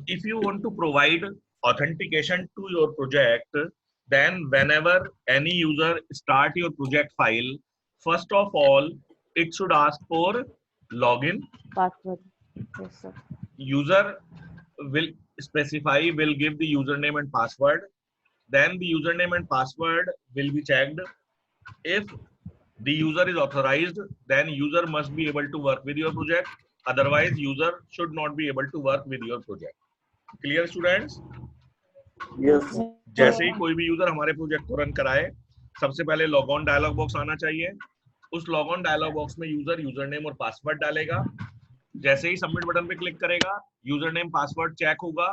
if you want to provide authentication to your project, then whenever any user start your project file, first of all it should ask for login. Password. Yes, sir. User will give the username and password. Then the username and password will be checked. If the user is authorized, then user must be able to work with your project. Otherwise user should not be able to work with your project. Clear students? Yes. जैसे ही कोई भी user हमारे project को run कराए, सबसे पहले log on dialog box आना चाहिए। उस लॉग ऑन डायलॉग बॉक्स में यूजर यूजर नेम और पासवर्ड डालेगा। जैसे ही सबमिट बटन पे क्लिक करेगा, यूजर नेम पासवर्ड चेक होगा।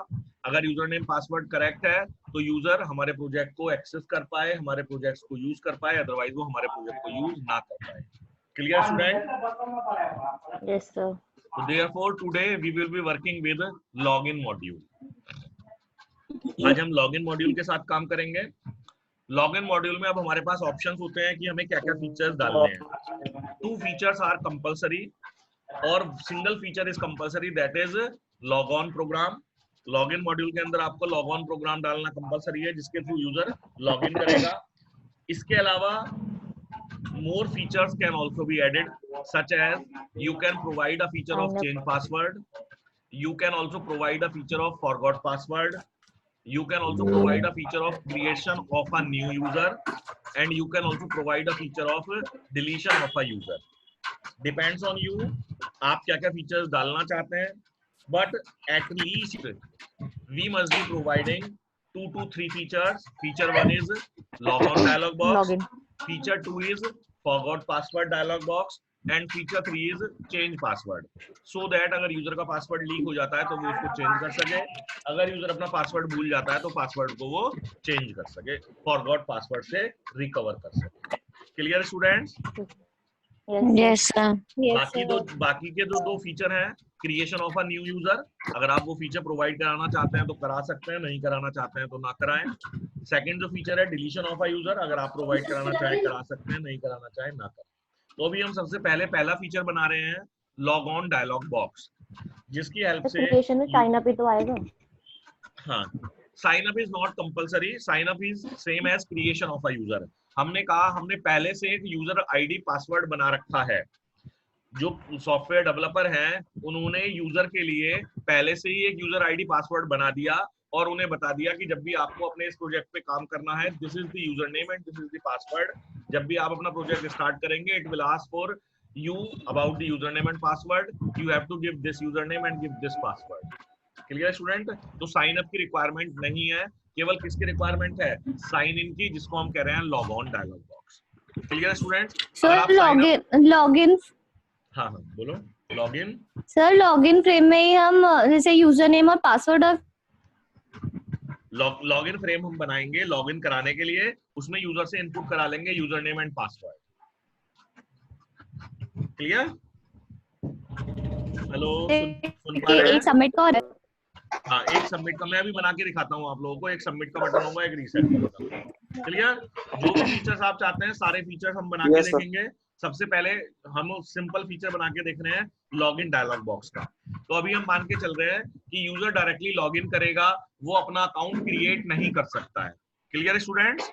अगर यूजर नेम पासवर्ड करेक्ट है तो यूजर हमारे प्रोजेक्ट को एक्सेस कर पाए, हमारे प्रोजेक्ट्स को यूज कर पाए, अदरवाइज वो हमारे प्रोजेक्ट को यूज ना कर पाए। Clear student? Yes, sir. So therefore today we will be working with login module. आज हम लॉगिन मॉड्यूल के साथ काम करेंगे। लॉगिन मॉड्यूल में अब हमारे पास ऑप्शंस होते हैं कि हमें क्या क्या फीचर्स डालने हैं। 2 फीचर्स आर कंपलसरी और single feature is compulsory, that is log on program. Login module के अंदर आपको लॉग ऑन प्रोग्राम डालना कंपलसरी है, जिसके थ्रू यूजर लॉग इन करेगा। इसके अलावा more features can also be added, such as you can provide a feature of change password, you can also provide a feature of forgot password, you can also provide a feature of creation of a new user, and you can also provide a feature of deletion of a user. Depends on you, आप क्या क्या features डालना चाहते हैं, but at least we must be providing 2 to 3 features. Feature 1 is log on dialog box, Login. feature 2 is forgot password dialog box, and feature 3 is change password, so that अगर user का password leak हो जाता है तो वो उसको change कर सके। अगर यूजर अपना पासवर्ड भूल जाता है तो पासवर्ड को वो चेंज कर सके, फॉरगॉट पासवर्ड से रिकवर कर सके। Clear students? Yes, sir. Yes, sir. बाकी के जो 2 फीचर हैं, creation of a new user, अगर आप वो फीचर प्रोवाइड कराना चाहते हैं तो करा सकते हैं, नहीं कराना चाहते हैं तो ना कराएं। सेकंड जो फीचर है डिलीशन ऑफ अ यूजर, अगर आप प्रोवाइड कराना चाहें करा सकते हैं, नहीं कराना चाहें ना करें। तो अभी हम सबसे पहला फीचर बना रहे हैं लॉग ऑन डायलॉग बॉक्स, जिसकी हेल्प से क्रिएशन में साइन अप ही तो आएगा। हाँ, sign up is not compulsory, sign up is same as creation of a user. हमने कहा हमने पहले से एक यूजर आईडी पासवर्ड बना रखा है। जो सॉफ्टवेयर डेवलपर हैं उन्होंने यूजर के लिए पहले से ही एक यूजर आईडी पासवर्ड बना दिया और उन्हें बता दिया कि जब भी आपको अपने इस प्रोजेक्ट पे काम करना है, this is the user name and this is the password. जब भी आप अपना प्रोजेक्ट स्टार्ट करेंगे, it will ask for you about the username and password, you have to give this username and give this password. Clear student? तो sign up की requirement नहीं है, केवल किसकी रिक्वायरमेंट है? साइन इन की, जिसको हम कह रहे हैं log on dialog box. Clear student? Sir login हाँ बोलो। लॉगिन सर लॉगिन फ्रेम में ही हम जैसे यूजर नेम और पासवर्ड और लॉगिन फ्रेम हम बनाएंगे लॉगिन कराने के लिए, उसमें यूजर से इनपुट करा लेंगे user name and password. Clear? Hello, सुन पा रहे हैं? एक सबमिट का और हाँ, एक सबमिट का मैं अभी बना के दिखाता हूँ आप लोगों को। एक सबमिट का बटन होगा, एक रीसेट का बटन होगा। क्लियर? जो भी फीचर्स आप चाहते हैं सारे फीचर्स हम बना के देखेंगे। सबसे पहले हम सिंपल फीचर बना के देख रहे हैं लॉगिन डायलॉग बॉक्स का। तो अभी हम मान के चल रहे हैं कि यूजर डायरेक्टली लॉगिन करेगा, वो अपना अकाउंट क्रिएट नहीं कर सकता है। Clear students?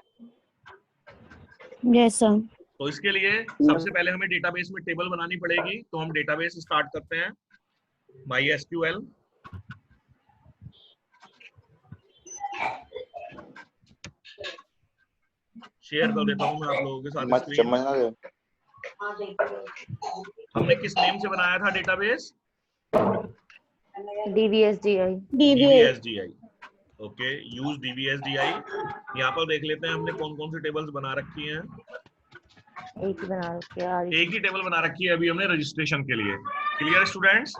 Yes sir. तो इसके लिए सबसे पहले हमें डेटाबेस में टेबल बनानी पड़ेगी। तो हम डेटाबेस स्टार्ट करते हैं, MySQL। शेयर कर देता हूं मैं आप लोगों के साथ स्क्रीन। हमने किस नेम से बनाया था database? DVSDI। Okay, use DVSDI। यहाँ पर देख लेते हैं हमने कौन कौन सी टेबल्स बना रखी हैं। एक ही बना रखी है, एक ही टेबल बना रखी है अभी हमने रजिस्ट्रेशन के लिए। Clear students?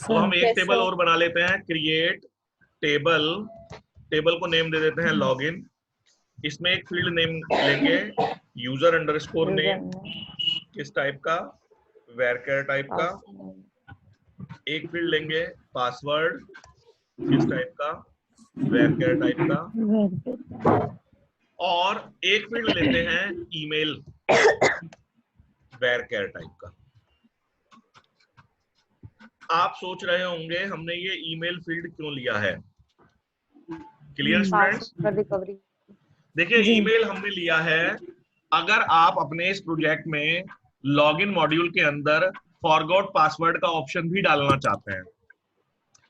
तो हम एक टेबल और बना लेते हैं, क्रिएट टेबल। टेबल को नेम दे देते हैं लॉगिन। इसमें एक फील्ड नेम लेंगे यूजर अंडरस्कोर नेम, किस टाइप का? वेरकेर टाइप का। एक फील्ड लेंगे पासवर्ड, किस टाइप का? वेरकेर टाइप का। और एक फील्ड लेते हैं ईमेल, वेरकेर टाइप का। आप सोच रहे होंगे हमने ये ईमेल फील्ड क्यों लिया है। Clear students? Password recovery. देखिए ईमेल हमने लिया है, अगर आप अपने इस प्रोजेक्ट में लॉगिन मॉड्यूल के अंदर फॉरगॉट पासवर्ड का ऑप्शन भी डालना चाहते हैं,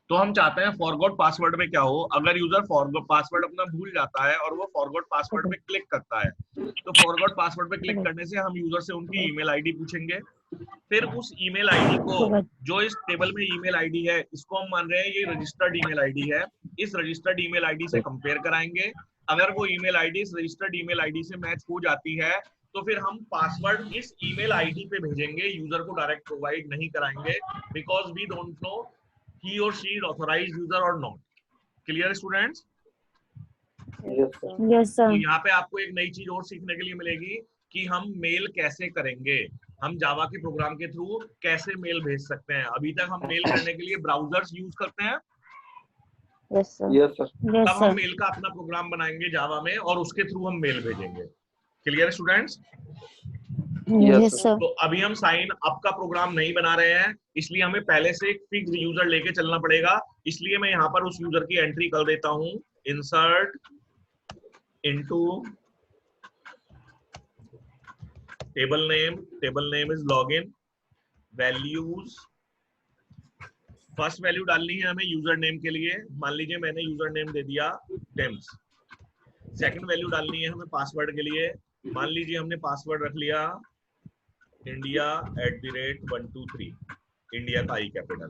तो हम चाहते हैं फॉरगॉट पासवर्ड में क्या हो, अगर यूजर फॉरगॉट पासवर्ड अपना भूल जाता है और वो फॉरगॉट पासवर्ड पे क्लिक करता है, तो फॉरगॉट पासवर्ड पे क्लिक करने से हम यूजर से उनकी ईमेल आईडी पूछेंगे, फिर उस ईमेल आईडी को, जो इस टेबल में ईमेल आईडी है, इसको हम मान रहे हैं ये रजिस्टर्ड ईमेल आईडी है, इस रजिस्टर्ड ईमेल आईडी से कंपेयर कराएंगे। अगर वो ईमेल आईडी इस रजिस्टर्ड ईमेल आईडी से मैच हो जाती है तो फिर हम पासवर्ड इस ईमेल आईडी पे भेजेंगे, यूजर को डायरेक्ट प्रोवाइड नहीं कराएंगे, because we don't know he or she is authorized user or not. Clear students? Yes sir. Yes sir. तो यहाँ पे आपको एक नई चीज और सीखने के लिए मिलेगी कि हम मेल कैसे करेंगे, हम जावा के प्रोग्राम के थ्रू कैसे मेल भेज सकते हैं। अभी तक हम मेल करने के लिए ब्राउजर्स यूज करते हैं, yes sir. Yes sir. Yes तब हम sir. मेल का अपना प्रोग्राम बनाएंगे जावा में और उसके थ्रू हम मेल भेजेंगे। Clear students? Yes sir. तो अभी हम साइन अप का प्रोग्राम नहीं बना रहे हैं, इसलिए हमें पहले से एक फिक्स यूजर लेके चलना पड़ेगा, इसलिए मैं यहाँ पर उस यूजर की एंट्री कर देता हूँ, insert into table name is login, values, first value डालनी है हमें यूजर नेम के लिए, मान लीजिए मैंने यूजर नेम दे दिया टेम्स। सेकंड वैल्यू डालनी है हमें पासवर्ड के लिए, मान लीजिए हमने पासवर्ड रख लिया India@123, इंडिया का आई कैपिटल।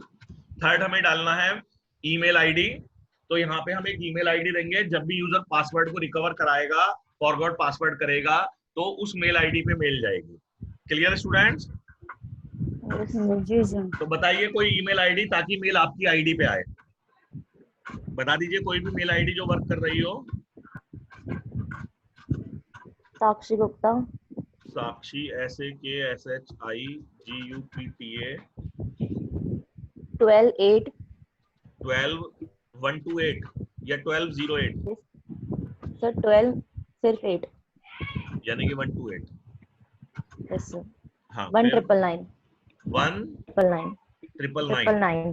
थर्ड हमें डालना है ईमेल आईडी, तो यहाँ पे हम एक ईमेल आईडी देंगे, जब भी यूजर पासवर्ड को रिकवर कराएगा, फॉरगॉट पासवर्ड करेगा, तो उस मेल आईडी पे मेल जाएगी। Clear students? जी सर। तो बताइए कोई ईमेल आईडी ताकि मेल आपकी आईडी पे आए, बता दीजिए कोई भी मेल आईडी जो वर्क कर रही हो। साक्षी गुप्ता। साक्षी SAKSHIGUPTA 12/8 128 या 1208, सर 12 सिर्फ 8। यानी कि 128। Yes sir. हाँ 1999 1999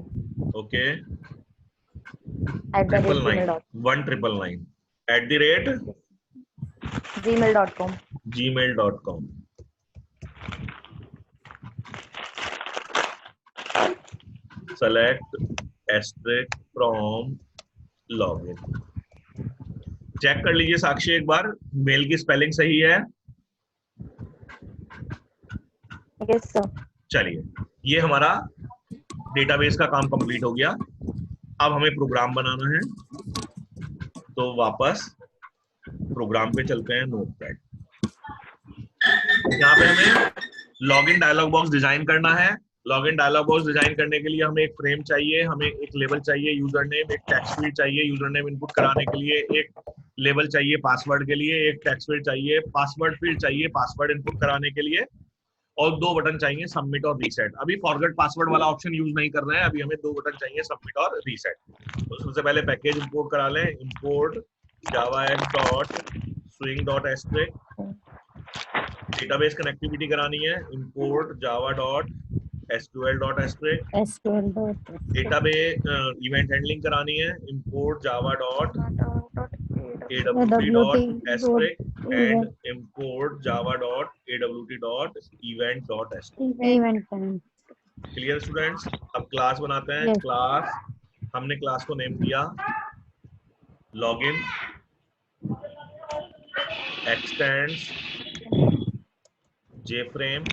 okay, gmail.com gmail.com। select asterisk from login। Check कर लीजिए साक्षी एक बार मेल की स्पेलिंग सही है। Yes sir. चलिए ये हमारा डेटाबेस का काम कंप्लीट हो गया, अब हमें प्रोग्राम बनाना है, तो वापस प्रोग्राम पे चलते हैं, नोटपैड। यहाँ पे हमें लॉगिन डायलॉग बॉक्स डिजाइन करना है। लॉगिन डायलॉग बॉक्स डिजाइन करने के लिए हमें एक फ्रेम चाहिए, हमें एक लेबल चाहिए यूजर नेम, एक टेक्स्ट फील्ड चाहिए यूजर नेम इनपुट कराने के लिए, एक लेबल चाहिए पासवर्ड के लिए, एक टेक्स्ट फील्ड चाहिए, पासवर्ड फील्ड चाहिए पासवर्ड इनपुट कराने के लिए, और 2 बटन चाहिए सबमिट और रीसेट। अभी फॉरगेट पासवर्ड वाला ऑप्शन यूज नहीं कर रहे हैं, अभी हमें 2 बटन चाहिए सबमिट और रीसेट। तो सबसे पहले पैकेज इंपोर्ट करा लें, इंपोर्ट javax.swing.string, डेटाबेस कनेक्टिविटी करानी है, import java.sql.string, database event handling करानी है, import java.awt.string and import java.awt.event.string। Clear students? अब क्लास बनाते हैं। क्लास हमने क्लास को नेम दिया लॉगिन, एक्सटेंड्स jframe,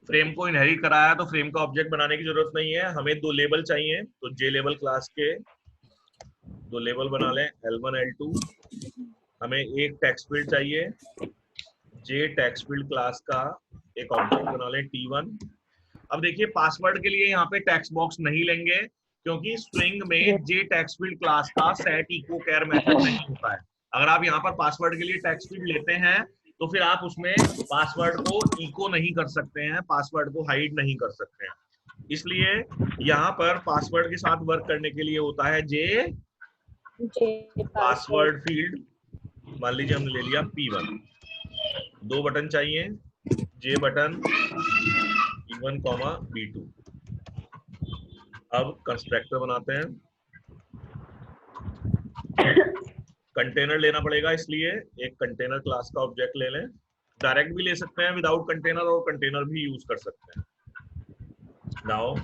फ्रेम को इनहेरिट कराया तो फ्रेम का ऑब्जेक्ट बनाने की जरूरत नहीं है, हमें 2 लेबल चाहिए, तो JLabel क्लास के 2 लेबल बना लें, L1 L2। हमें एक टेक्स्ट फील्ड चाहिए, J टेक्स्ट फील्ड क्लास का एक ऑब्जेक्ट बना लें T1। अब देखिए पासवर्ड के लिए यहाँ पे टेक्स्ट बॉक्स नहीं लेंगे, क्योंकि स्ट्रिंग में J टेक्स्ट फील्ड क्लास का सेट इको केयर मेथड नहीं होता है। अगर आप यहाँ पर पासवर्ड के लिए टेक्स्ट फील्ड लेते हैं तो फिर आप उसमें पासवर्ड को इको नहीं कर सकते हैं, पासवर्ड को हाइड नहीं कर सकते हैं, इसलिए यहाँ पर पासवर्ड के साथ वर्क करने के लिए होता है J पासवर्ड फील्ड। मान लीजिए हमने ले लिया P1, 2 बटन चाहिए, J button B1 comma B2। अब कंस्ट्रक्टर बनाते हैं। कंटेनर लेना पड़ेगा, इसलिए एक कंटेनर क्लास का ऑब्जेक्ट ले लें। डायरेक्ट भी ले सकते हैं विदाउट कंटेनर, और कंटेनर भी यूज कर सकते हैं। नाउ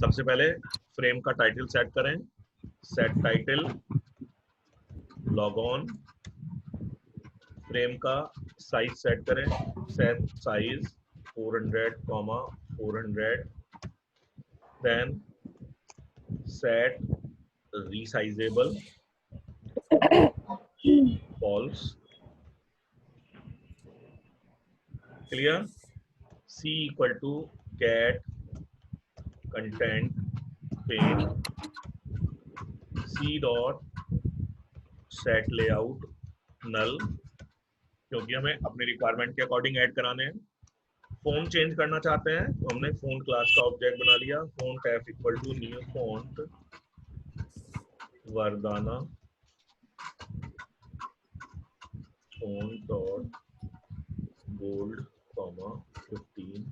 सबसे पहले फ्रेम का टाइटल सेट करें। Set title log on. Frame का साइज सेट करें। Set size 400, 400। Then set resizable false। clear। C equal to cat content pane। C dot set layout null, क्योंकि हमें अपने रिक्वायरमेंट के अकॉर्डिंग ऐड कराने हैं। फॉन्ट चेंज करना चाहते हैं तो हमने फॉन्ट क्लास का ऑब्जेक्ट बना लिया। Font f equal to new font Verdana font dot bold 15।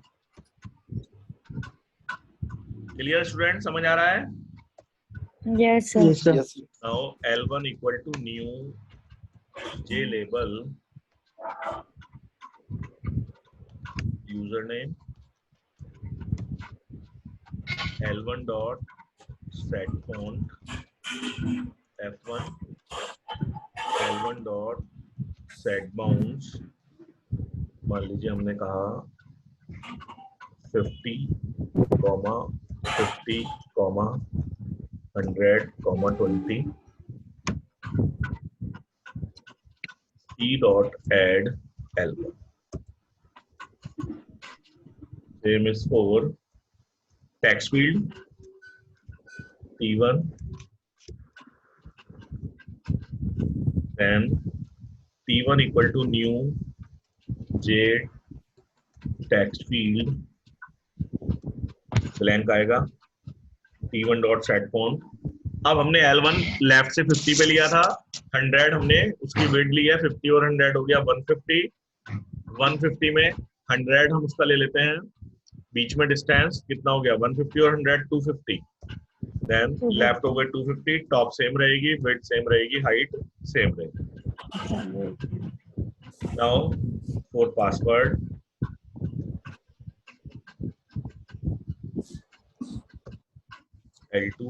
Clear student, समझ आ रहा है? Yes, sir. Yes, sir. Now L1 equal to new j label username L1 dot set font F1 L1 dot set bounds, मान लीजिए हमने कहा 50, 50, 100, 20। C dot add L1, same is for text field T1, then T1 equal to new J text field blank आएगा। T1 dot set font। अब हमने L1 left से 50 पे लिया था, 100 हमने उसकी विड्थ ली है, 50 और 100 हो गया 150। 150 में 100 हम उसका ले लेते हैं, बीच में डिस्टेंस कितना हो गया 150 और 100 250। देन लेफ्ट हो गए 250, टॉप सेम रहेगी, विड्थ सेम रहेगी, हाइट सेम रहेगी। Now for password L2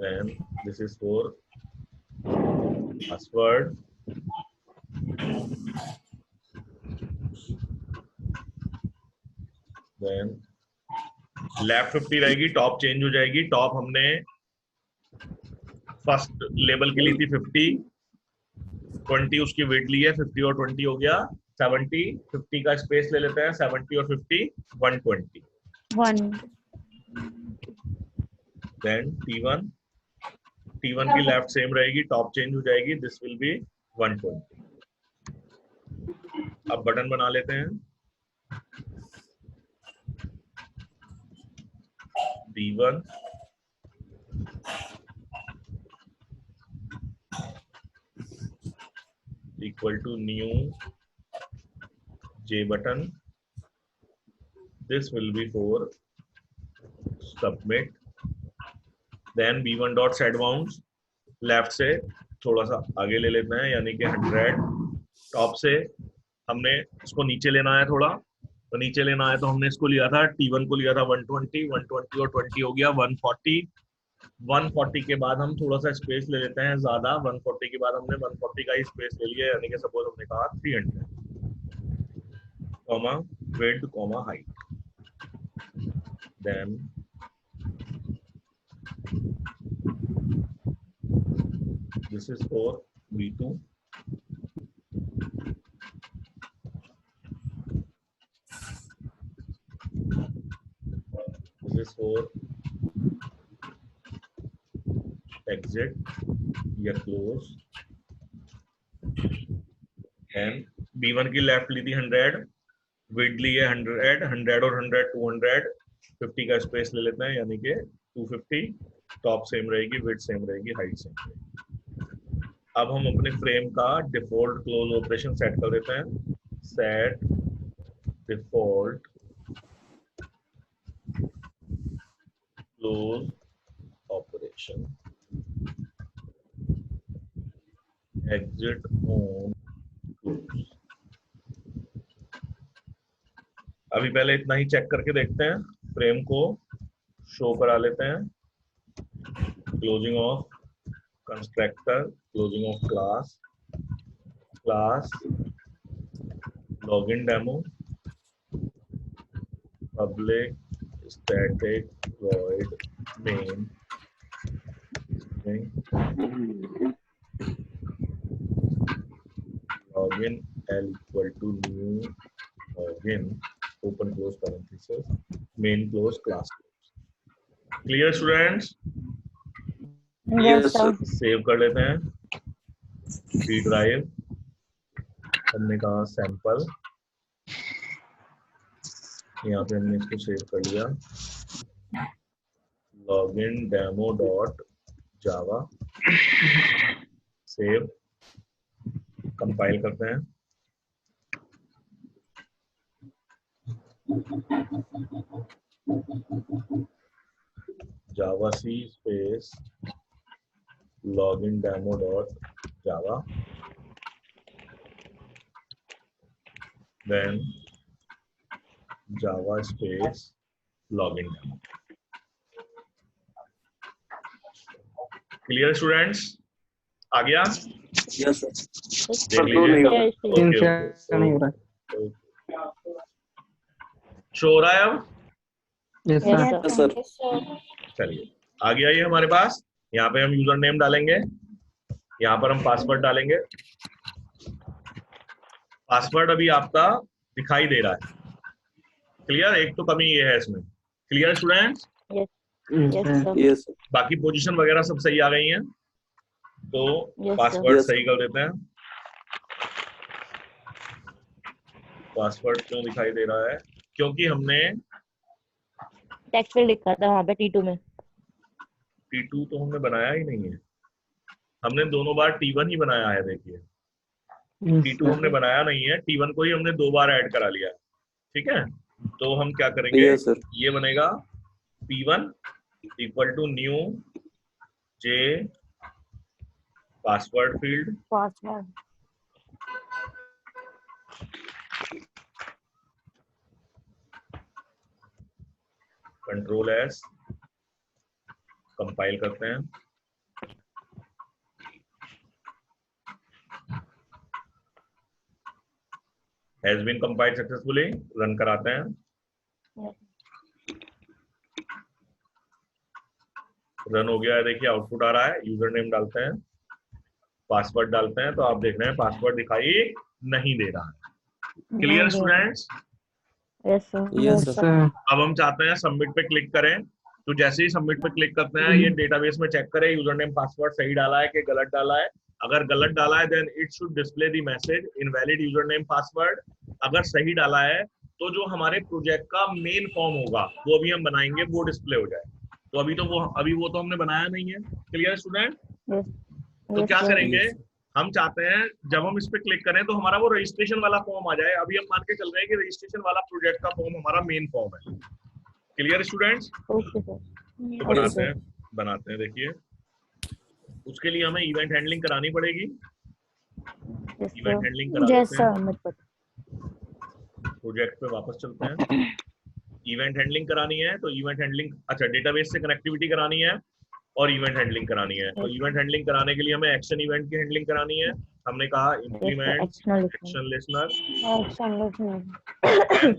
then this is for password then left 50 रहेगी, टॉप चेंज हो जाएगी। टॉप हमने फर्स्ट लेबल के लिए थी 50, 20 उसकी वेट ली है, 50 और 20 हो गया 70। 50 का स्पेस ले लेते हैं, 70 और 50 120। 1. देन T1 की लेफ्ट सेम रहेगी, टॉप चेंज हो जाएगी, दिस विल बी 120। अब बटन बना लेते हैं। D1 equal to new J button, this will be for submit। then B1 dot set bounds, left से थोड़ा सा आगे ले लेते हैं, यानी कि 100। टॉप से हमने इसको नीचे लेना है थोड़ा, तो नीचे लेना है तो हमने इसको लिया था, T1 को लिया था 120, 120 और 20 हो गया 140। 140 के बाद हम थोड़ा सा स्पेस ले लेते हैं ज्यादा। 140 के बाद हमने 140 का ही स्पेस ले लिया, यानी कि सपोज हमने कहा 300, comma width comma height. Then this is for B2 this is for exit या close। and B1 की लेफ्ट ली थी 100, विड्थ ली है 100, 100 और 100 200। 50 का स्पेस ले लेते हैं, यानी कि 250। टॉप सेम रहेगी, विड्थ सेम रहेगी, हाइट सेम रहेगी। अब हम अपने फ्रेम का डिफॉल्ट क्लोज ऑपरेशन सेट कर देते हैं. Set default close operation exit on close. अभी पहले इतना ही चेक करके देखते हैं. फ्रेम को शो करा लेते हैं. Closing of constructor, closing of class, class login demo, public static void main login l equal to new login open close parenthesis main close class close. Clear students? Yes, sir. Save कर लेते हैं. D drive हमने कहा sample, यहाँ पे हमने इसको save कर लिया. लॉगिन डेमो डॉट जावा, सेव. कंपाइल करते हैं. जावा सी space login demo dot java, then java space login demo. Clear students? आ गया? Yes, sir. देख लीजिए. Yes, sir. नहीं हो रहा. शो हो रहा है अब? Yes, Yes, sir. Yes, sir. चलिए आ गया ये हमारे पास. यहाँ पे हम यूजर नेम डालेंगे, यहाँ पर हम पासवर्ड डालेंगे. पासवर्ड अभी आपका दिखाई दे रहा है. क्लियर? एक तो कमी ये है इसमें. Clear students? Yes, Yes, sir. sir. Yes, sir. बाकी पोजीशन वगैरह सब सही आ गई हैं, तो Yes, पासवर्ड Yes, सही कर देते हैं. पासवर्ड क्यों दिखाई दे रहा है? क्योंकि हमने टेक्स्ट फील्ड लिखा था वहाँ पे T2 में. T2 तो हमने बनाया ही नहीं है. हमने दोनों बार T1 ही बनाया है. देखिए Yes, T2 हमने sir. बनाया नहीं है. T1 को ही हमने 2 बार ऐड करा लिया. ठीक है, तो हम क्या करेंगे? Yes, sir. ये बनेगा P1 equal to new J password field, Password. Control S. Compile करते हैं. Has been compiled successfully. Run कराते हैं. Yes. रन हो गया है. देखिए आउटपुट आ रहा है. यूजर नेम डालते हैं, पासवर्ड डालते हैं, तो आप देख रहे हैं पासवर्ड दिखाई नहीं दे रहा है. Clear students? Yes, sir. Yes, Yes, sir. sir. अब हम चाहते हैं सबमिट पे क्लिक करें. तो जैसे ही सबमिट पे क्लिक करते हैं, ये डेटाबेस में चेक करें यूजर नेम पासवर्ड सही डाला है कि गलत डाला है. अगर गलत डाला है then it should display the message invalid user name password. अगर सही डाला है तो जो हमारे प्रोजेक्ट का मेन फॉर्म होगा वो अभी हम बनाएंगे, वो डिस्प्ले हो जाए. तो अभी वो तो हमने बनाया नहीं है. Clear student? Yes. तो Yes, क्या sir. करेंगे? हम चाहते हैं जब हम इस पे क्लिक करें तो हमारा वो रजिस्ट्रेशन वाला फॉर्म आ जाए. अभी हम मान के चल रहे हैं कि रजिस्ट्रेशन वाला प्रोजेक्ट का फॉर्म हमारा मेन फॉर्म है. Clear students? Okay, sir. तो Okay, बनाते हैं. देखिए उसके लिए हमें इवेंट हैंडलिंग करानी पड़ेगी. Yes, sir. इवेंट हैंडलिंग करा Yes, देते sir. हैं. मुझ पर. प्रोजेक्ट पे वापस चलते हैं. इवेंट हैंडलिंग करानी है तो इवेंट हैंडलिंग, अच्छा डेटाबेस से कनेक्टिविटी करानी है और इवेंट हैंडलिंग करानी है. तो इवेंट हैंडलिंग कराने के लिए हमें एक्शन इवेंट की हैंडलिंग करानी है. हमने कहा implement Action action listener. listener.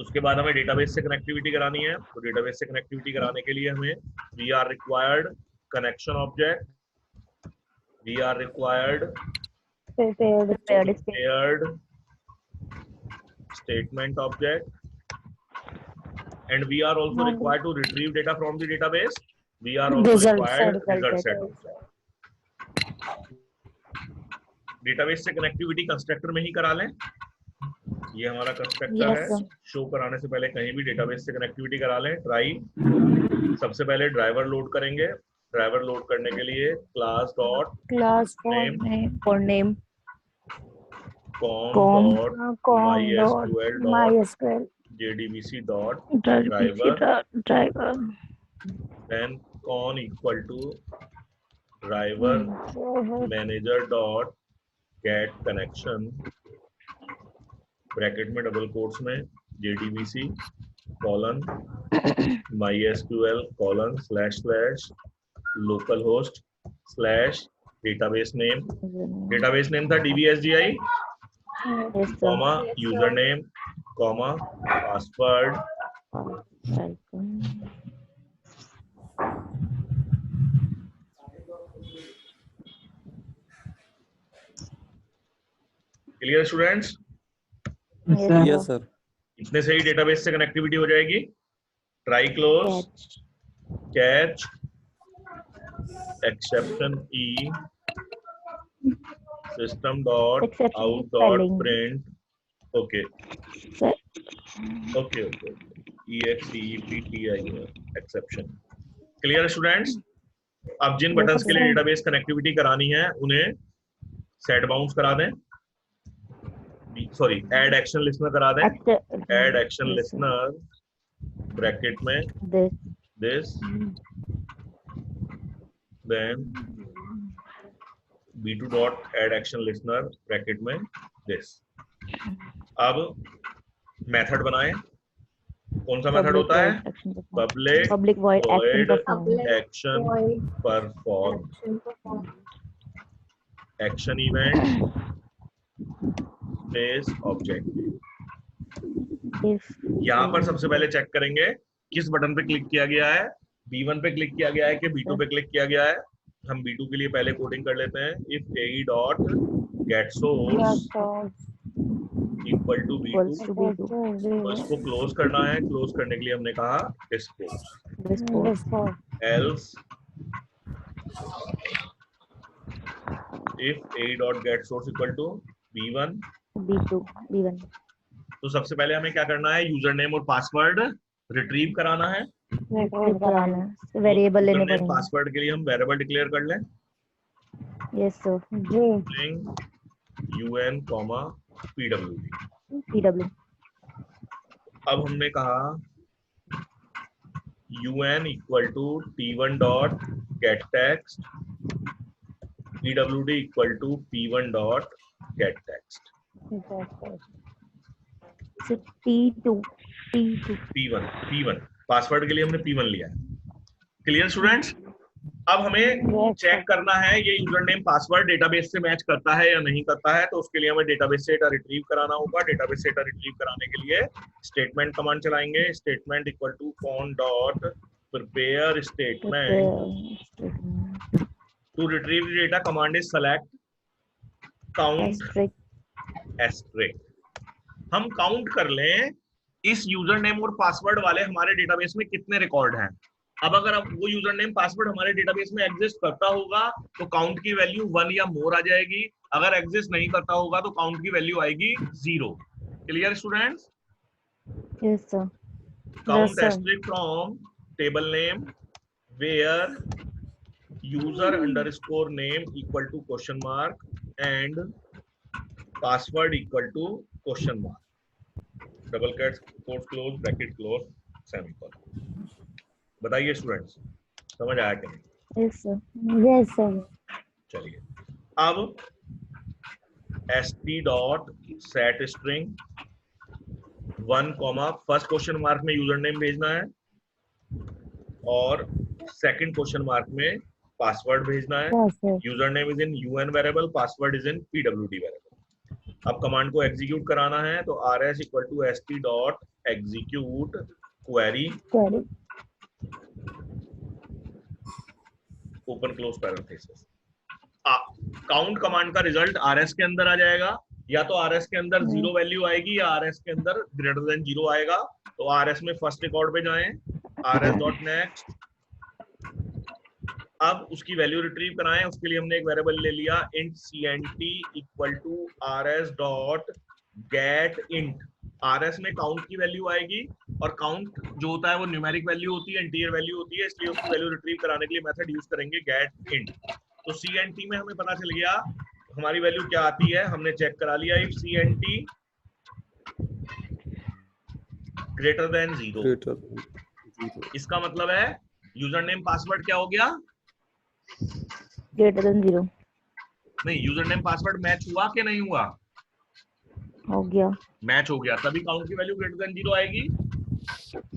उसके बाद हमें डेटाबेस से कनेक्टिविटी करानी है. तो डेटाबेस से कनेक्टिविटी कराने के लिए हमें we are required connection object, we are required prepared statement object, and we are also required to retrieve data from the database. We are also required result set object. Database से connectivity constructor में ही करा लें. ये हमारा constructor Yes, है. sir. Show कराने से पहले कहीं भी डेटाबेस से कनेक्टिविटी करा लें. ट्राई. सबसे पहले ड्राइवर लोड करेंगे. ड्राइवर लोड करने के लिए class dot class Name. For name com com dot mysql dot MySQL jdbc dot driver driver then con equal to driver manager dot get connection bracket में double quotes में jdbc colon mysql colon slash slash local host slash database name था dbsgi yes sir comma user name comma password clear students? Yes, sir. Yes, sir. इतने से ही database से connectivity हो जाएगी। Try close catch exception की system dot Exception out is dot spelling. Print okay Sir. Okay okay exception. Clear students? अब जिन buttons के लिए database connectivity करानी है उन्हें सेट बाउंस करा दें, सॉरी ऐड एक्शन लिसनर करा दें। ऐड एक्शन लिसनर ब्रैकेट में this then b2 dot add action listener bracket में दिस। अब मेथड बनाएं। कौन सा मेथड होता है? Public void void action perform. action perform action event space object. if यहाँ पर सबसे पहले चेक करेंगे किस बटन पे क्लिक किया गया है। B1 पे क्लिक किया गया है कि B2 पे क्लिक किया गया है। हम B2 के लिए पहले कोडिंग कर लेते हैं। If AE dot get source equal to equals B2 to B2 तो इसको क्लोज करना है। क्लोज करने के लिए हमने कहा dispose else if AE dot get source equal to B1 B1 तो सबसे पहले हमें क्या करना है? यूजर नेम और पासवर्ड रिट्रीव कराना है। वेरिएबल लेने यूजर नेम पड़ेंगे। पासवर्ड के लिए हम वेरिएबल डिक्लेयर कर लें। Yes sir UN PWD। PW अब हमने कहा UN equal to T1 dot get text PWD equal to P1 dot get text. T2 P1 password के लिए हमने P1 लिया है। Clear students? अब हमें चेक करना है ये यूजर नेम पासवर्ड डेटाबेस से मैच करता है या नहीं करता है। तो उसके लिए हमें डेटाबेस से डेटा रिट्रीव कराना होगा। डेटाबेस से डेटा रिट्रीव कराने के लिए स्टेटमेंट कमांड चलाएंगे। Statement equal to con dot prepare statement to retrieve data. Command is select count asterisk. हम काउंट कर लें इस यूजर नेम और पासवर्ड वाले हमारे डेटाबेस में कितने रिकॉर्ड हैं। अब अगर अब वो यूजर नेम पासवर्ड हमारे डेटाबेस में एग्जिस्ट करता होगा तो काउंट की वैल्यू 1 या मोर आ जाएगी। अगर एग्जिस्ट नहीं करता होगा तो काउंट की वैल्यू आएगी 0। Clear students? Yes sir count asterisk from table name where user underscore name equal to question mark and password equal to question mark double cats quote close bracket close semicolon. बताइए students समझ आया कि नहीं? Yes sir चलिए अब st dot set string 1 comma first question mark में user name भेजना है और सेकंड क्वेश्चन मार्क में पासवर्ड भेजना है। User name is in UN variable, password is in PWD variable. अब कमांड को एग्जीक्यूट कराना है तो rs equal to st dot execute query open close parenthesis. Count command का रिजल्ट RS के अंदर आ जाएगा। या तो RS के अंदर 0 वैल्यू आएगी या RS के अंदर ग्रेटर देन 0 आएगा। तो RS में फर्स्ट रिकॉर्ड पे जाएं rs डॉट नेक्स्ट। अब उसकी वैल्यू रिट्रीव कराएं। उसके लिए हमने एक वेरिएबल ले लिया int cnt equal to rs dot get int RS में काउंट की वैल्यू आएगी, और काउंट जो होता है वो न्यूमेरिक वैल्यू होती है, इंटीजर वैल्यू होती है, इसलिए उसकी वैल्यू रिट्रीव कराने के लिए मेथड यूज करेंगे गेट इंट। तो CNT में हमें पता चल गया हमारी वैल्यू क्या आती है, हमने चेक करा लिया। इफ CNT ग्रेटर देन 0, इसका मतलब है यूजर नेम पासवर्ड क्या हो गया, ग्रेटर देन 0 नहीं, यूजर नेम पासवर्ड मैच हुआ कि नहीं हुआ, हो गया। मैच हो गया, तभी काउंट की वैल्यू ग्रेटर देन 0 आएगी।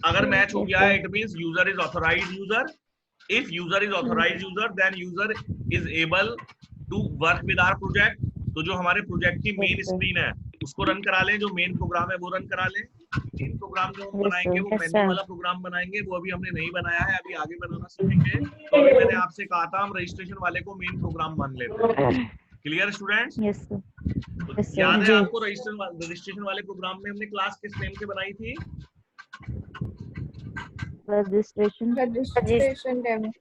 अगर मैच हो गया है, it means user is authorized user. If user is authorized user, then user is able to work with our project. तो जो हमारे प्रोजेक्ट की मेन स्क्रीन है उसको रन करा लें, जो मेन प्रोग्राम है वो रन करा लें। मेन प्रोग्राम जो हम बनाएंगे वो मेन्यू वाला प्रोग्राम बनाएंगे, वो अभी हमने नहीं बनाया है, अभी आगे बनाना सीखेंगे। तो अभी मैंने आपसे कहा था हम रजिस्ट्रेशन वाले को मेन प्रोग्राम मान लेते हैं। Clear students? Yes sir. Yes, याद है जी। आपको रजिस्ट्रेशन वाले प्रोग्राम में हमने क्लास किस नेम से बनाई थी? Registration demo.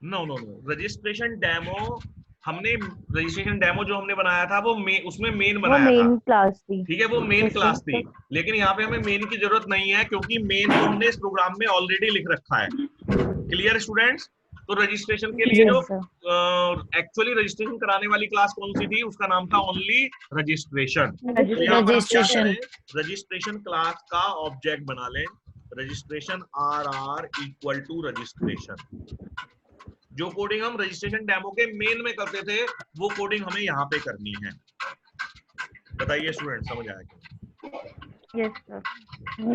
No, registration demo. हमने रजिस्ट्रेशन डेमो जो हमने बनाया था वो उसमें मेन वो बनाया था, मेन क्लास थी। ठीक है, वो मेन Yes, क्लास sir. थी। लेकिन यहाँ पे हमें मेन की जरूरत नहीं है, क्योंकि मेन तो हमने इस प्रोग्राम में ऑलरेडी लिख रखा है। Clear students? तो रजिस्ट्रेशन के लिए जो Yes, sir. एक्चुअली रजिस्ट्रेशन कराने वाली क्लास कौन सी थी, उसका नाम था only registration. Registration. Registration class का ऑब्जेक्ट बना लें, registration RR equal to registration. जो कोडिंग हम रजिस्ट्रेशन डेमो के मेन में करते थे वो कोडिंग हमें यहाँ पे करनी है। बताइए स्टूडेंट, समझ आया क्या? Yes, sir.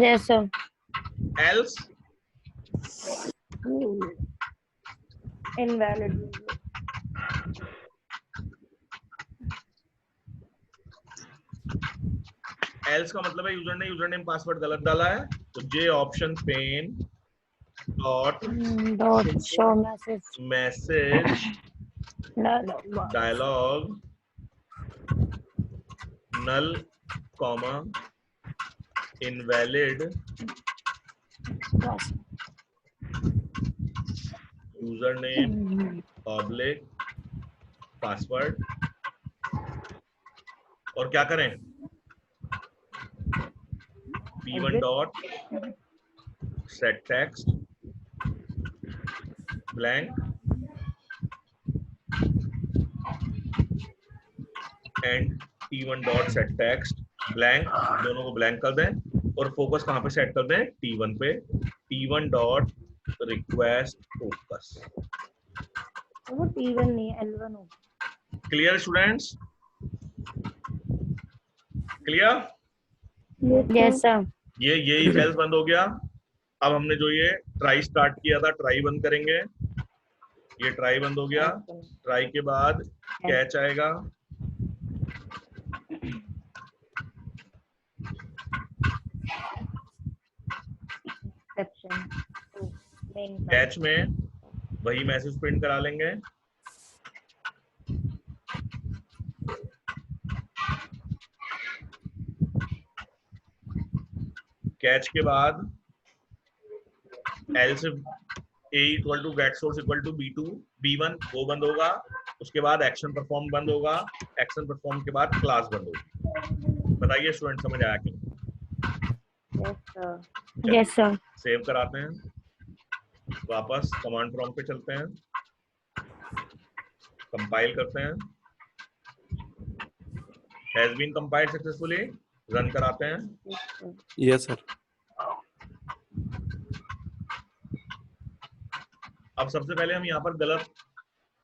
Yes, sir. Else Invalid. Else का मतलब है यूजर नेम पासवर्ड गलत डाला है, तो J option pane dot Dot show message. Message dialog null comma invalid Yes. User name public password. और क्या करें, p1 dot set text blank and t1 dot set text blank, दोनों को blank कर दें और फोकस कहां पे सेट कर दें, t1 पे। t1 dot request focus. वो T1 नहीं L1 हो। Clear students? Clear? Yes, sir. ये सेल्स बंद हो गया। अब हमने जो ये ट्राई स्टार्ट किया था, ट्राई बंद करेंगे। ये ट्राई बंद हो गया। ट्राई के बाद कैच आएगा, Exception. Main कैच में वही मैसेज प्रिंट करा लेंगे। कैच के बाद else a equal to get source equal to b2 b1 वो बंद होगा। उसके बाद एक्शन परफॉर्म बंद होगा। एक्शन परफॉर्म के बाद क्लास बंद होगी। बताइए स्टूडेंट, समझ आया कि Yes, sir. Yes, sir. Save कराते हैं, वापस कमांड प्रॉम्प्ट पे चलते हैं, कंपाइल करते हैं, has been compiled successfully, run कराते हैं। Yes, sir. अब सबसे पहले हम यहाँ पर गलत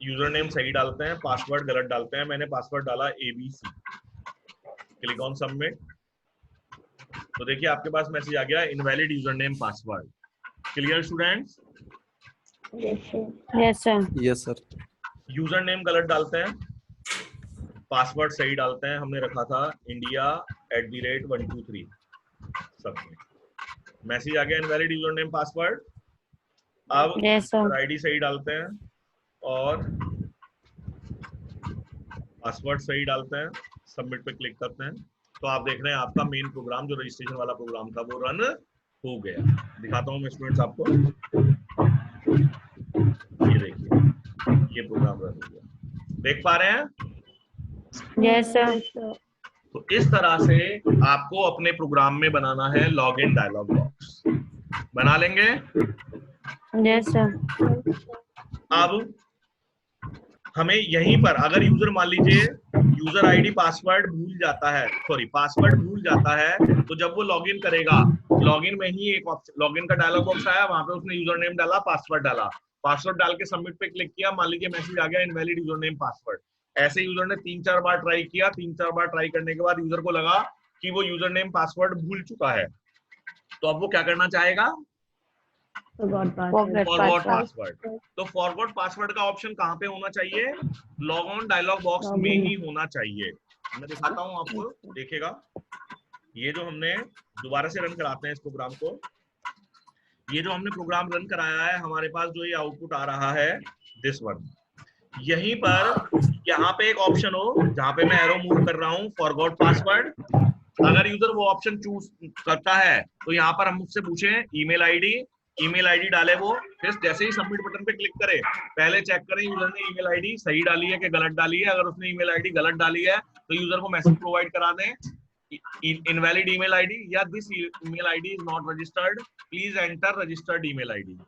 यूजर नेम सही डालते हैं, पासवर्ड गलत डालते हैं। मैंने पासवर्ड डाला ABC। Click on submit. तो देखिए आपके पास मैसेज आ गया, invalid user name password. Clear students? Yes, sir. Yes, sir. User name गलत डालते हैं, पासवर्ड सही डालते हैं। हमने रखा था India@123 सब में। मैसेज आ गया इनवैलिड यूजर नेम पासवर्ड। अब Yes, sir. आईडी सही डालते हैं और पासवर्ड सही डालते हैं, सबमिट पे क्लिक करते हैं। तो आप देख रहे हैं आपका मेन प्रोग्राम जो रजिस्ट्रेशन वाला प्रोग्राम था वो रन हो गया। दिखाता हूँ मैं स्टूडेंट्स आपको, ये देखिए ये प्रोग्राम रन हो गया। देख पा रहे हैं? Yes, sir. तो इस तरह से आपको अपने प्रोग्राम में बनाना है लॉगिन डायलॉग बॉक्स। बना लेंगे। Yes sir. अब हमें यहीं पर अगर यूजर मान लीजिए यूजर आईडी पासवर्ड भूल जाता है, सॉरी पासवर्ड भूल जाता है, तो जब वो लॉगिन करेगा, लॉगिन में ही एक ऑप्शन लॉगिन का डायलॉग बॉक्स आया, वहां पे उसने यूजर नेम डाला, पासवर्ड डाला, पासवर्ड डाल के सबमिट पे क्लिक किया, मान लीजिए मैसेज आ गया इनवैलिड यूजर नेम पासवर्ड। ऐसे यूजर ने 3-4 बार ट्राई किया, 3-4 बार ट्राई करने के बाद यूजर को लगा कि वो यूजर नेम पासवर्ड भूल चुका है, तो अब वो क्या करना चाहेगा? Forgot password. तो फॉरगॉट पासवर्ड का ऑप्शन कहाँ पे होना चाहिए? लॉग ऑन डायलॉग बॉक्स में ही होना चाहिए। मैं दिखाता हूँ आपको, देखिएगा। ये जो हमने दोबारा से रन कराते हैं इस प्रोग्राम को, ये जो हमने प्रोग्राम रन कराया है, हमारे पास जो ये आउटपुट आ रहा है दिस वन, यहीं पर यहाँ पे एक ऑप्शन हो जहाँ पे मैं एरो मूव कर रहा हूँ फॉरगॉट पासवर्ड। अगर यूजर वो ऑप्शन चूज करता है तो यहाँ पर हम मुझसे पूछें ईमेल आईडी डाले वो, फिर जैसे ही सबमिट बटन पे क्लिक करे पहले चेक करें यूजर ने ईमेल आईडी सही डाली है कि गलत डाली है। अगर उसने ईमेल आईडी गलत डाली है तो यूजर को मैसेज प्रोवाइड करा दें इनवैलिड ईमेल आईडी या this email ID is not registered, please enter registered email ID.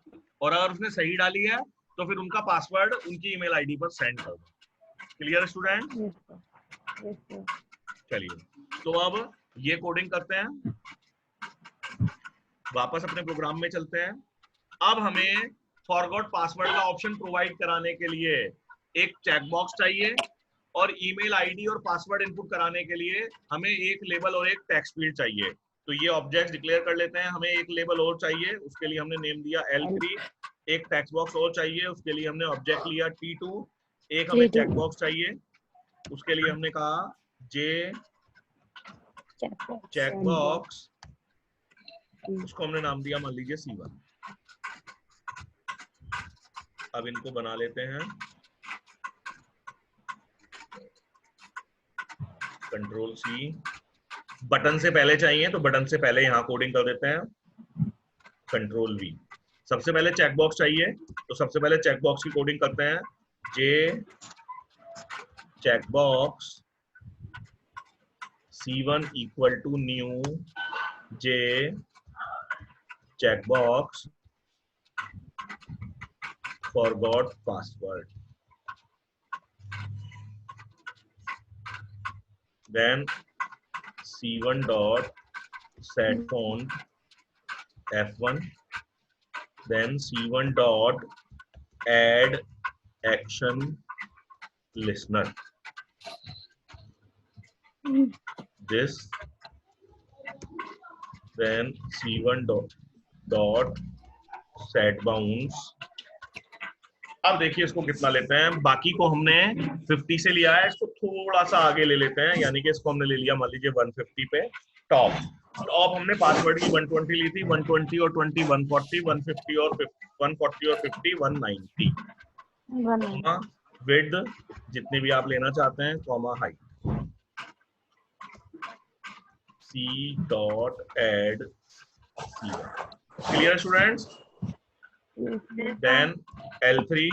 और अगर उसने सही डाली है तो फिर उनका पासवर्ड उनकी ईमेल आईडी पर सेंड कर दो। Clear student? चलिए, तो अब ये कोडिंग करते हैं, वापस अपने प्रोग्राम में चलते हैं। अब हमें फॉरगॉट पासवर्ड का ऑप्शन प्रोवाइड कराने के लिए एक चेकबॉक्स चाहिए और ईमेल आईडी और पासवर्ड इनपुट कराने के लिए हमें एक लेबल और एक टेक्स्ट फील्ड चाहिए। तो ये ऑब्जेक्ट डिक्लेयर कर लेते हैं। हमें एक लेबल और चाहिए, उसके लिए हमने नेम दिया L3। एक टेक्स्ट बॉक्स और चाहिए, उसके लिए हमने ऑब्जेक्ट लिया T2। एक हमें चेकबॉक्स चाहिए, उसके लिए हमने कहा J चेकबॉक्स, उसको हमने नाम दिया मान लीजिए C1। अब इनको बना लेते हैं, कंट्रोल C। बटन से पहले चाहिए तो बटन से पहले यहाँ कोडिंग कर देते हैं, कंट्रोल V। सबसे पहले चेकबॉक्स चाहिए तो सबसे पहले चेकबॉक्स की कोडिंग करते हैं, J checkbox C1 equal to new J checkbox forgot password, then C1 dot set font F1, then C1 dot add action listener, this, then C1 dot set bounds। अब देखिए इसको कितना लेते हैं, बाकी को हमने 50 से लिया है, इसको थोड़ा सा आगे ले लेते हैं, यानी कि इसको हमने ले लिया मान लीजिए 150 पे। टॉप हमने पासवर्ड की 120 ली थी, 120 और 20 140, 150 और 50 190, विड्थ जितनी भी आप लेना चाहते हैं, comma height, C dot add C1। Clear students? Then L3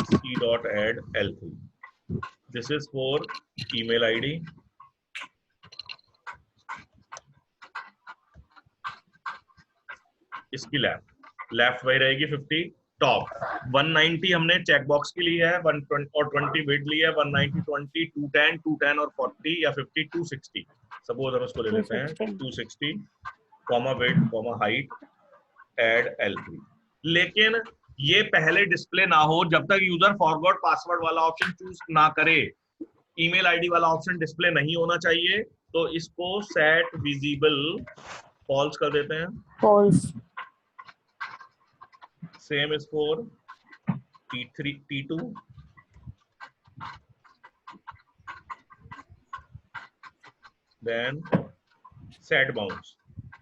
C dot add L3. This is for email ID. इसकी लेफ्ट वही रहेगी 50। टॉप 190 हमने चेकबॉक्स के लिए है, 120 और 20 विड्थ लिया है, 190 20 210 और 40 या 50 260। सपोज हम इसको ले लेते हैं 260, comma width comma height, add L3। लेकिन ये पहले डिस्प्ले ना हो जब तक यूजर फॉरगॉट पासवर्ड वाला ऑप्शन चूज ना करे। ईमेल आईडी वाला ऑप्शन डिस्प्ले नहीं होना चाहिए, तो इसको सेट विजिबल फॉल्स कर देते हैं। False. Same is for T3 T2, then set bounds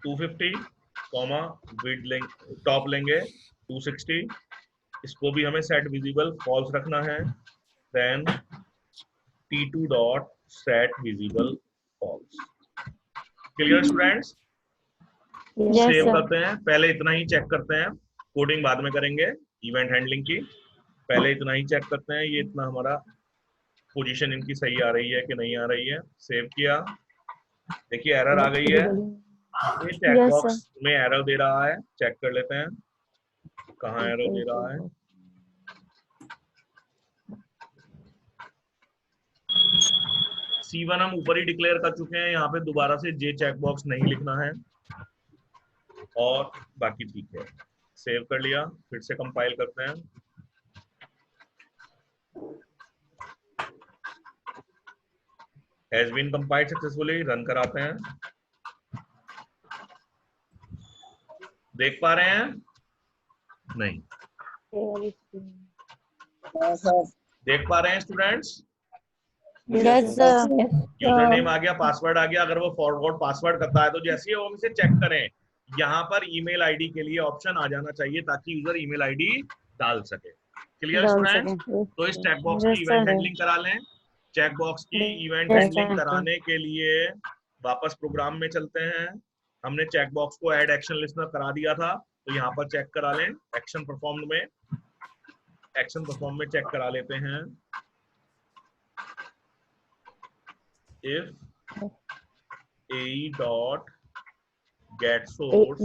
250, comma width लेंगे, टॉप लेंगे 260, इसको भी हमें सेट विजिबल फॉल्स रखना है। then T2 dot set visible false। Clear students? Save करते हैं, पहले इतना ही चेक करते हैं, कोडिंग बाद में करेंगे इवेंट हैंडलिंग की। पहले इतना ही चेक करते हैं, ये इतना हमारा पोजीशन इनकी सही आ रही है कि नहीं आ रही है। सेव किया, देखिए एरर आ गई है, ये चेक Yes, बॉक्स में एरर दे रहा है। चेक कर लेते हैं कहाँ एरर दे रहा है। C1 हम ऊपर ही डिक्लेयर कर चुके हैं, यहाँ पे दोबारा से जे चेक बॉक्स नहीं लिखना है और बाकी ठीक है। सेव कर लिया, फिर से कंपाइल करते हैं। Has been compiled successfully, run कराते हैं। देख पा रहे हैं? नहीं देख पा रहे हैं students? Yes, sir. User name आ गया, पासवर्ड आ गया। अगर वो फॉरवर्ड पासवर्ड करता है तो जैसे ही हम इसे चेक करें, यहाँ पर ईमेल आईडी के लिए ऑप्शन आ जाना चाहिए ताकि यूजर ईमेल आईडी डाल सके। Clear students? तो इस चेक बॉक्स की इवेंट हैंडलिंग करा लें। चेक बॉक्स की इवेंट हैंडलिंग कराने के लिए वापस प्रोग्राम में चलते हैं। हमने चेक बॉक्स को ऐड एक्शन लिस्टनर करा दिया था, तो यहाँ पर चेक करा लें। एक्शन परफॉर्म्ड में, एक्शन परफॉर्म में चेक करा लेते हैं। if AE dot get source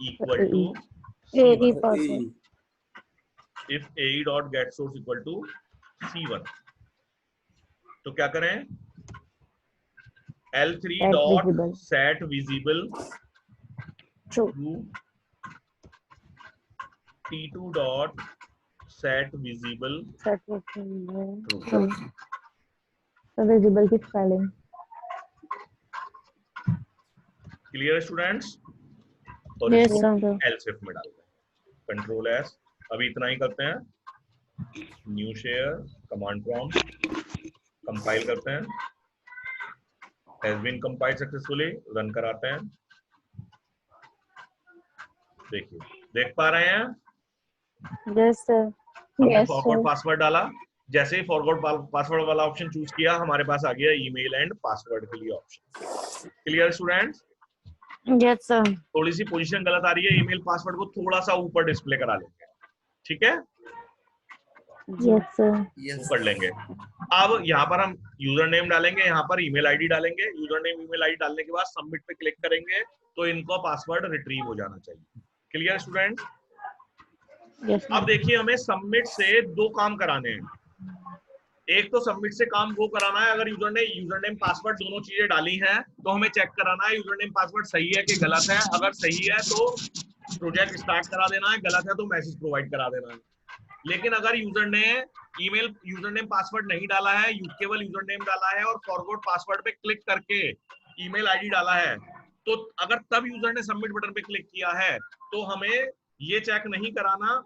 equal to C1, if AE dot get source equal to C1, तो क्या करें? L3 dot set visible true, T2 dot set visible true। Visible की spelling। Clear students? और Yes, इसको sir. Else if में डाल दें, control S. अभी इतना ही करते हैं। New share, command prompt, compile करते हैं। Has been compiled successfully, run कराते हैं। देखिए, देख पा रहे हैं? Yes, sir. हमने फॉरवर्ड पासवर्ड डाला, जैसे ही फॉरवर्ड पासवर्ड वाला ऑप्शन चूज किया, हमारे पास आ गया ईमेल एंड पासवर्ड के लिए option. Clear students? Yes, sir. थोड़ी सी पोजीशन गलत आ रही है, ईमेल पासवर्ड को थोड़ा सा ऊपर डिस्प्ले करा लेंगे, ठीक है? Yes, sir. वो कर लेंगे। अब यहाँ पर हम यूजर नेम डालेंगे, यहाँ पर ईमेल आईडी डालेंगे। यूजर नेम ईमेल आईडी डालने के बाद सबमिट पे क्लिक करेंगे तो इनको पासवर्ड रिट्रीव हो जाना चाहिए। Clear students? Yes, sir. अब देखिए, हमें सबमिट से दो काम कराने हैं। एक तो सबमिट से काम वो कराना है, अगर यूजर ने यूजर नेम पासवर्ड दोनों चीजें डाली हैं तो हमें चेक कराना है यूजर नेम पासवर्ड सही है कि गलत है। अगर सही है तो प्रोजेक्ट स्टार्ट करा देना है, गलत है तो मैसेज प्रोवाइड करा देना है। लेकिन अगर यूजर ने ईमेल यूजर नेम पासवर्ड नहीं डाला है, केवल यूजर नेम डाला है और फॉरवर्ड पासवर्ड पे क्लिक करके ईमेल आईडी डाला है, तो अगर तब यूजर ने सबमिट बटन पे क्लिक किया है तो हमें ये चेक नहीं कराना